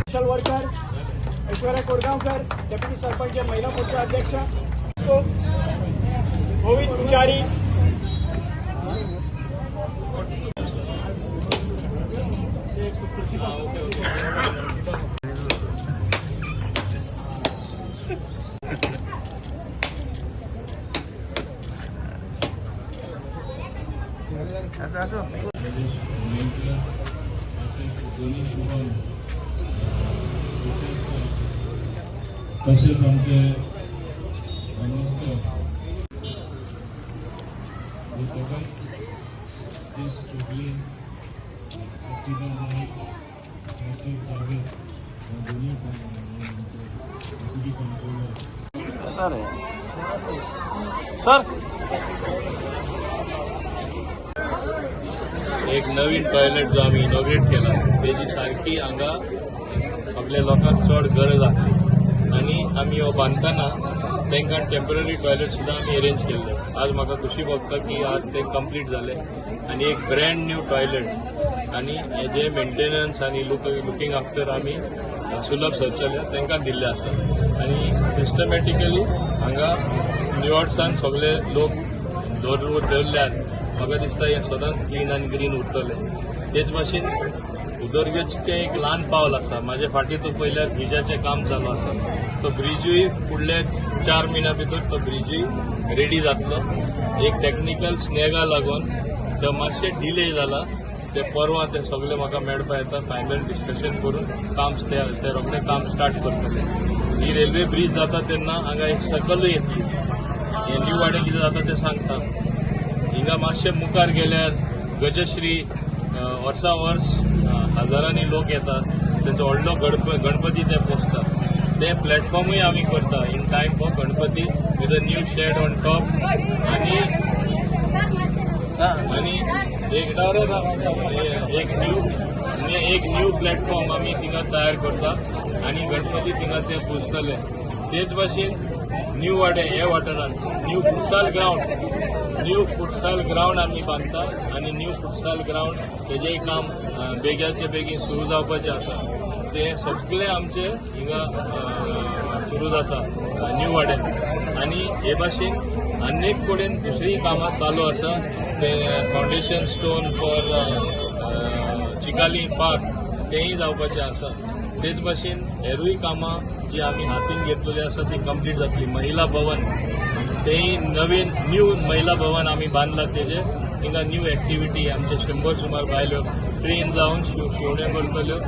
Social worker Aishwarya Korgaonkar, deputy sarpanch महिला मोर्चा अध्यक्ष गोविंद पुजारी, तसेच आमचे सर एक नवीन टॉयलेट जो आम्ही इनॉग्रेट केला त्याची सारखी हांगा सगळ्या लोकांक चड गरज आसली आणि आम्ही हो बांदतना तांकां टेम्पररी टॉयलेट सुद्दां आमी अरेंज केल्ले. आज म्हाका खुशी भोगता की आज ते कंप्लीट जाले आणि एक ब्रँड न्यू टॉयलेट आणि हेजे मेंटेनन्स आणि लुकिंग आफ्टर आमी सुलभ शौचालय तांकां दिल्ले आसा आणि सिस्टमॅटिकली हांगा निवडसान सगळे लोक दवरल्यात म्हाका दिसता हें सदांच क्लीन आनी ग्रीन उरतलें. तेच भाशेन उदरगतचें एक ल्हान पावल आसा. म्हाजे फाटीं तो पयल्यार ब्रिजाचें काम चालू आसा. तो ब्रिजूय फुडले 4 म्हयन्या भितर तो ब्रिजूय रेडी जातलो. एक टॅक्निकल स्नेगा लागून तो मातशें डिले जाला. ते परवां ते सगळे म्हाका मेळपा येता. फायनल डिस्कशन करून काम ते रोखडें काम स्टार्ट करतले. ही रेल्वे ब्रिज जाता तेन्ना हांगा एक सकलूय येतली. हे न्यू वाडें कितें जाता तें सांगता. हिंगा मातशें मुखार गेल्यार गजश्री वर्सा वर्स हजारांनी लोक येतात. तेंचो व्हडलो गणपती ते पोसतात. ते प्लॅटफॉर्मूय आमी करता in time for Ganpati with a new shade on top आणि एक न्यू प्लॅटफॉर्म आमी थिंगा तयार करता आणि गणपती थिंगा ते पुजतले. तेच भाशेन न्यू वाडे हे वाठारांत न्यू फुटसाल ग्राउंड आमी बांदता आणि न्यू फुटसाल ग्राउंड तेजेय काम बेग्याचे बेगीन सुरू जावपाचें आसा. ते सगळे आमचे हिंगा सुरू जाता न्यू वाड्यान आणि हे भाशेन अनेक कडेन दुसरीय कामां चालू आसा. ते foundation stone for Chicalim park तेंय जावपाचें आसा. तेच भाशेन हेरूय कामां जी आमी हातीन घेतलेली आसा ती कंप्लीट जातली. महिला भवन तेंय नवीन न्यू महिला भवन आमी बांदला. तेजे हिंगा न्यू एक्टिविटी आमचे 100 सुमार बायल्यो ट्रेन जावन शिवण्यो करतल्यो.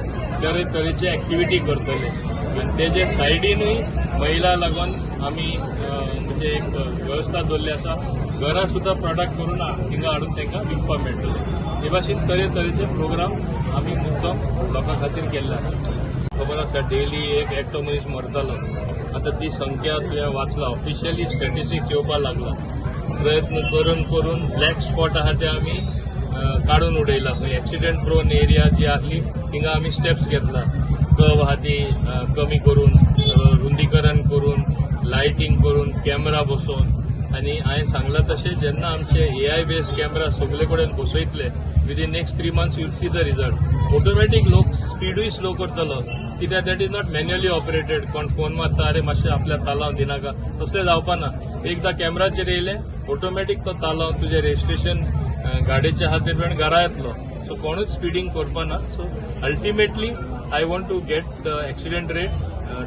तरेतरेचे एक्टिविटी करतले आणि तेजे सायडीनूय महिला लागून आमी म्हणजे एक व्यवस्था दवरली आसा. घरां सुद्दां प्रोडक्ट करून हिंगा हाडून तांकां विकपाक मेळटले. हे भाशेन तरेतरेचे प्रोग्राम आमी मुद्दम लोकां खातीर केल्ले आसा. खबर आसा डेली एकटो मनीस मरतालो. आता ती संख्या तुवें वाचला ऑफिशियली स्टॅटिस्टिक्स येवपाक लागला. प्रयत्न करून ब्लॅक स्पॉट आहा ते आमी काडून उडयला. एक्सिडेंट प्रोन एरिया जी आसली थिंगा आमी स्टेप्स घेतला. कर्व आहा ती कमी करून रुंदीकरण करून लायटिंग करून कॅमेरा बसोवन आणि हांवें सांगलां तशें जेन्ना आमचे AI बेस्ड कॅमेरा सगळे कडेन बसयतले within next 3 months you'll see the result. Automatic लोक स्पीडूय स्लो करतलो कित्याक that is not manually operated. कोण फोन मारता अरे मातशें आपल्या तालाव दिनाका तसलें जावपाना. एकदां कॅमेराचेर येयलें ऑटोमॅटीक तो तालाव तुजें रेजिस्ट्रेशन गाडयेच्या हातीर पण घरा येतलो. सो कोणूच स्पीडिंग करपाना. So ultimately I want to get the accident rate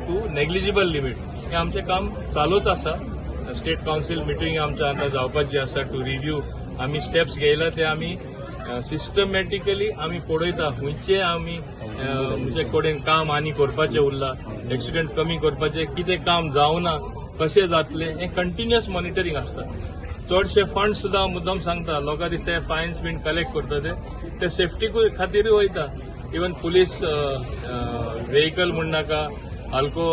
to negligible limit. हे आमचें काम चालूच आसा. स्टेट कावन्सील मिटींग आमच्या आतां जावपाची आसा टू रिव्ह्यू. आमी स्टेप्स घेयला ते आमी सिस्टमॅटिकली आमी पळयता खंयचे आमी म्हणजे कडेन काम आनी करपाचें उरलां. एक्सिडेंट कमी करपाचें कितें काम जावना कशें जातलें हें कंटिन्युअस मॉनिटरींग आसता. चडशे फंड सुद्दां मुद्दम सांगता. लोकां दिसता हे फायन्स बीन कलेक्ट करता ते सेफ्टी खातीरूय वयता. इवन पुलीस व्हेकल म्हण नाका, अल्को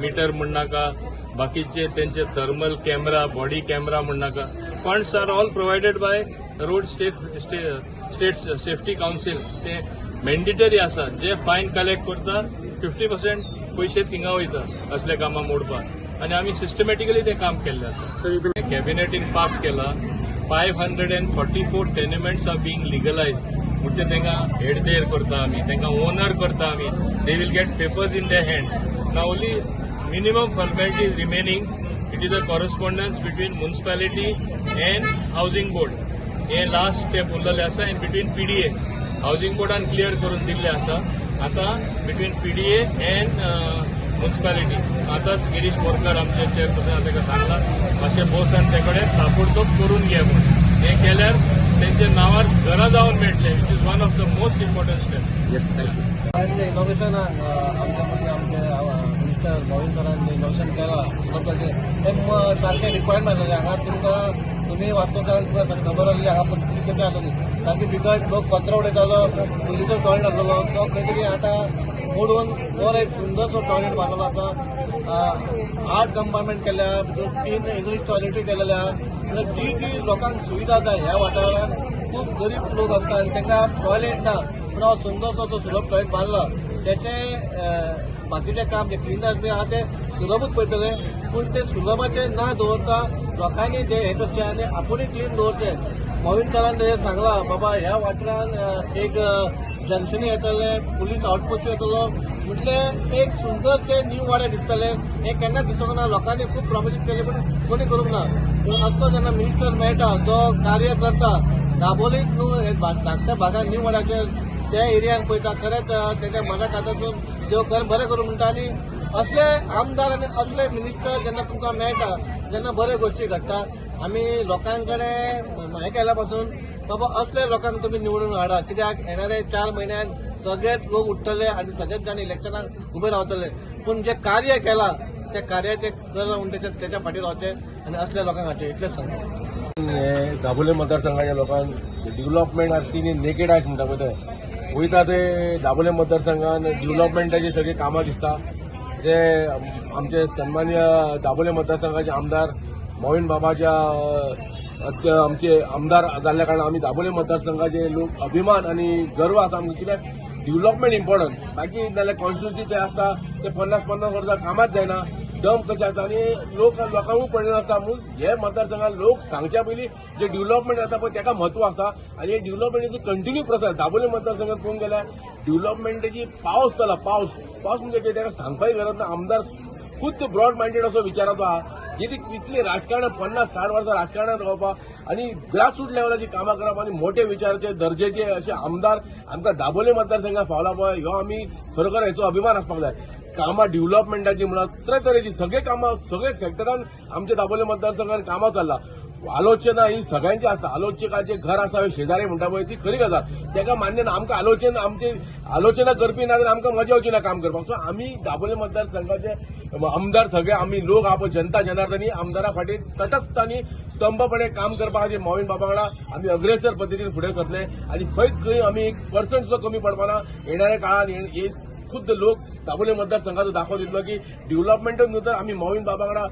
मीटर म्हण नाका, बाकीचे तेंचे थर्मल कॅमेरा, बॉडी कॅमेरा म्हण नाका. Funds are all provided by road state safety council. ते मॅन्डेटरी आसा. जे फायन कलेक्ट करता 50% पैसे थिंगा वयता असले कामां मोडपाक. आणि आमी सिस्टमॅटिकली ते काम केल्लें आसा. कॅबिनेटीन पास केला 544 tenements are being legalized. म्हणजे त्यांना हेडदेर करता आम्ही, त्यांना ओनर करता आम्ही. They will get papers in their hand. Now only minimum formality is remaining. It is a correspondence between municipality and housing board. हे लास्ट स्टेप उरलेले आसा इन बिटवीन PDA. हाऊसिंग बोर्डान क्लियर करून दिल्ले आसा. आता बिटवीन PDA अँड म्युनिसिपालिटी आताच गिरीश बोरकर आमचे चेअरपर्सन ताका सांगला मातशें बोस आनी ते कडेन ताबडतोब करून घे म्हणून. हे केल्यार त्यांच्या नावार घरां जावन मेळटले, which is one of the most important step. Innovation आमचे मिनिस्टर मोहीन सरांनी इनोव्हेशन केला सुरतचे ते सारखे रिक्वायरमेंट आसले. हांगा तुम्ही वास्कोकार तुमकां खबर आसली हांगा परिस्थिती कशी आसली. सारकी बिकट लोक कचरो उडयतालो, पयलींचो टॉयलेट आसलो तो खंय तरी आतां मोडून बरो एक सुंदरसो टॉयलेट बांदलेलो आसा. 8 कंपार्टमेंट केल्या, भितर 3 इंग्लीश टॉयलेटूय केलेल्या. जी जी लोकांक सुविधा जाय ह्या वाठारांत खूब गरीब लोक आसता आनी तांकां टॉयलेट ना पूण हो सुंदरसो जो सुलभ टॉयलेट बांदलो त्याचे बाकीचे काम जे क्लिनर्स बी आहा ते सुलभूच पळयतले पूण ते सुलभाचे ना दवरता लोकांनी ते हे करचे आनी आपुणूय क्लीन दवरचे. मोहीन सरान हे सांगला बाबा ह्या वाठारांत एक जंक्शनी येतले, पुलीस आउटपोस्ट येतलो म्हटले एक सुंदरशे न्यू वाडे दिसतले. हे केन्ना दिसूंक ना. लोकांनी खूब प्रॉमिसीस केले पूण कोणी करूंक ना. पूण असलो जेन्ना मिनिस्टर मेळटा जो कार्य करता दाबोलीत न्हू धाकट्या भागात न्यू वाड्याचेर त्या एरियान पळयता खरेंच तेच्या मनाक आतांसून देव बरें करूं म्हणटा. आनी असले आमदार आनी असले मिनिस्टर जेन्ना तुमकां मेळटा जेन्ना बऱ्यो गोश्टी घडटा आमी लोकां कडेन हें केल्या पासून बाबा असले लोकांक तुमी निवडून हाडा. कित्याक येणारे 4 म्हयन्यान सगळेच लोक उठतले आनी सगळेच जाण इलेक्शनाक उबे रावतले. पूण जे कार्य केलां त्या कार्याचे कर म्हणटा त्याच्या फाटीर रावचे आनी असल्या लोकांक हाडचे इतलेंच सांगता. दाबोले मतदारसंघाच्या लोकांक development are seen in naked आयज म्हणटा पळय ते वयता ते दाबोले मतदारसंघात डेव्हलपमेंटाची सगळी कामां दिसता. ते आमचे सन्माननीय दाबोले मतदारसंघाचे आमदार मोहीन बाबाच्या आमचे आमदार जाल्ल्या कारणान आमी दाबोले मतदारसंघाचे लोक अभिमान आनी गर्व आसा आमकां. कित्याक डेव्हलपमेंट इम्पॉर्टंट. बाकी नाल्यार कॉन्स्टिट्युन्सी ते आसता ते 50-50 वर्सां कामाच जायना. डम कशें आसता आनी लोकांकूय पडलें आसता. म्हणून हे मतदारसंघात लोक सांगच्या पयलीं जे डेव्हलपमेंट जाता पळय ताका म्हत्व आसता आनी हे डेव्हलपमेंटाची कंटिन्यू प्रोसेस. दाबोले मतदारसंघात पळोवंक गेल्यार डेव्हलपमेंटाची पावस जाला. पावस म्हणजे कितें ताका सांगपाची गरज ना. आमदार खुद ब्रॉड मायंडेड असो विचाराचो आहा. इतली राजकारण 50-60 वर्सां राजकारणात रावपाक आनी ग्रासरूट लेवलाची कामां करप आनी मोठे विचाराचे दर्जेचे असे आमदार आमकां दाबोले मतदारसंघात फावला पळय ह्यो आमी खरोखर हेचो अभिमान आसपाक जाय. कामां डेव्हलपमेंटाची म्हणून तरेची सगळे कामां सगळे सेक्टरान आमच्या दाबोले मतदारसंघात कामां चल्ला. आलोचना ही सगळ्यांची आसता. आलोचकाचे घर आसावे शेजारी म्हणटा पळय ती खरी गजाल. ताका मान्य ना. आमकां आलोचना करपी ना जाल्यार आमकां मजा येवची ना काम करपाक. सो आमी दाबोले मतदारसंघाचे आमदार सगळे आमी लोक आहा पळय जनता जनार्दनी आमदारा फाटीर तटस्थ आनी स्तंभपणे काम करपाक मोहीन बाबा वांगडा आमी अग्रेसर पद्दतीन फुडें सरतले आनी खंय आमी 1% सुद्दां कमी पडपाना. येणाऱ्या काळात खुद्द लोक दाबोले मतदारसंघाचो दाखलो दितलो की डेव्हलपमेंटूच न्हू तर आमी मोहीन बाबा वांगडा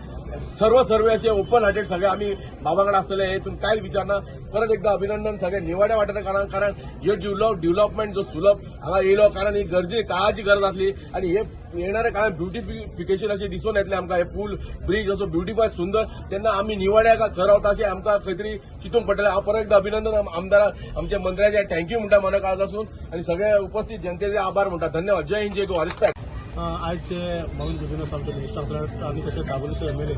सर्वे असे ओपन हार्टेड सगळे आमी बाबा वांगडा आसतले हेतून कांयच विचार ना. परत एकदा अभिनंदन सगळे निवाड्या वाठारांत कारण हे डेव्हलपमेंट जो सुलभ हांगा येयलो कारण ही काळाची गरज आसली आनी हे येणाऱ्या काळात ब्युटिफिकेशन अशें दिसून येतलें आमकां. हे पूल ब्रिज असो ब्युटिफाय सुंदर तेन्ना आमी निवाड्याक खर रावता अशें आमकां खंय तरी चिंतूंक पडटलें. हांव परत एकदा अभिनंदन आमदारा आमच्या मंत्र्याचे थँक्यू म्हणटा मना काळजासून आनी सगळे उपस्थित जनतेचे आभार म्हणटा. धन्यवाद. जय हिंद जय गोवा. रिस्पेक्ट. आजचे मोहीन जुबिनस आमचे मिनिस्टर आनी तशेंच दाबोलीचे MLA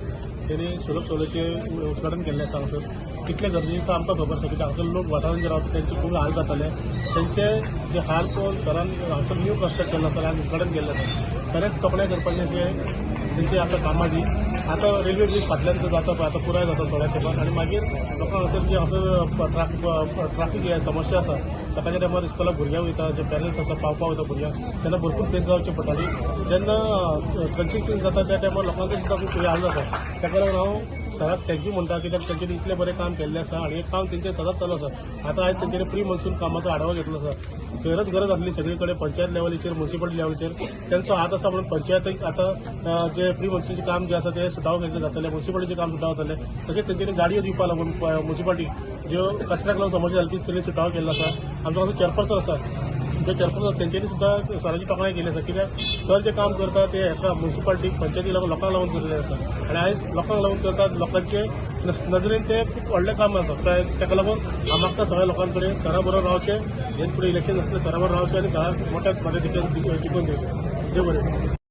तेणी सुलभ चळवळीचें उद्घाटन केल्लें आसा हांगासर. कितले गरजेचें आसा आमकां खबर आसा. कित्याक हांगासर लोक वाठारांत जे रावता तेंचे खूब हाल जाताले. तेंचे जे हाल पळोवन सरान हांगासर न्यू कन्स्ट्रक्ट केल्लो आसा आनी उद्घाटन केल्लें आसा. खरेंच तोखणाय करपाचें जे तेंची आसा कामां जी आतां रेल्वे ब्रीज फाटल्यान जाता पळय आतां पुराय जाता थोड्या तेंपान आनी मागीर लोकांक हांगासर जे हांगासर ट्राफीक हे समस्या आसा. सकाळच्या टायमार इस्कॉलाक भुरग्यांक वयता जे पॅरंट्स आसा पावपाक वयता भुरग्यांक तेन्ना भरपूर फेस जावचें पडटाली. जेन्ना कन्स्ट्रक्शन जाता त्या टायमार लोकांक सुद्दां खूब हाल जाता. ताका लागून हांव सराक थँक्यू म्हणटा कित्याक तेंच्यांनी इतलें बरें काम केल्लें आसा आनी हें काम तेंचें सदांच चालू आसा. आतां आयज तेंच्यांनी प्री मॉन्सून कामाचो आढावा घेतलो आसा. खरंच गरज आसली सगळे कडेन पंचायत लेवलीचेर म्युन्सिपालिटी लेवलीचेर तेंचो हात आसा म्हणून पंचायतीक आतां जे प्री मॉन्सूनचें काम जे आसा तें सुटावो घेतलें जातलें. म्युन्सिपालिटीचें काम सुटावो जातलें. तशेंच तेंच्यांनी गाडयो दिवपा लागून म्युन्सिपालिटी ज्यो कचऱ्याक लागून समस्या जाली तीच तेणी सुटावो केल्लो आसा. आमचो चेअरपर्सन आसा आमचे चेअरपर्सन तेंच्यांनी सुद्दां सरांची तोखणाय केली आसा कित्याक सर जे काम करता ते एका म्युन्सिपालिटी पंचायती लोकांक लागून केल्लें आसा आनी आयज लोकांक लागून करतात लोकांचे नजरेन ते खूब व्हडलें काम आसा ताका लागून हांव मागता सगळ्या लोकां कडेन सरा बरोबर रावचें हे फुडें इलेक्शन आसलें सरा बरोबर रावचें आनी सराक मोठ्या मताधिक्यान जिखून दिवचें देव बरें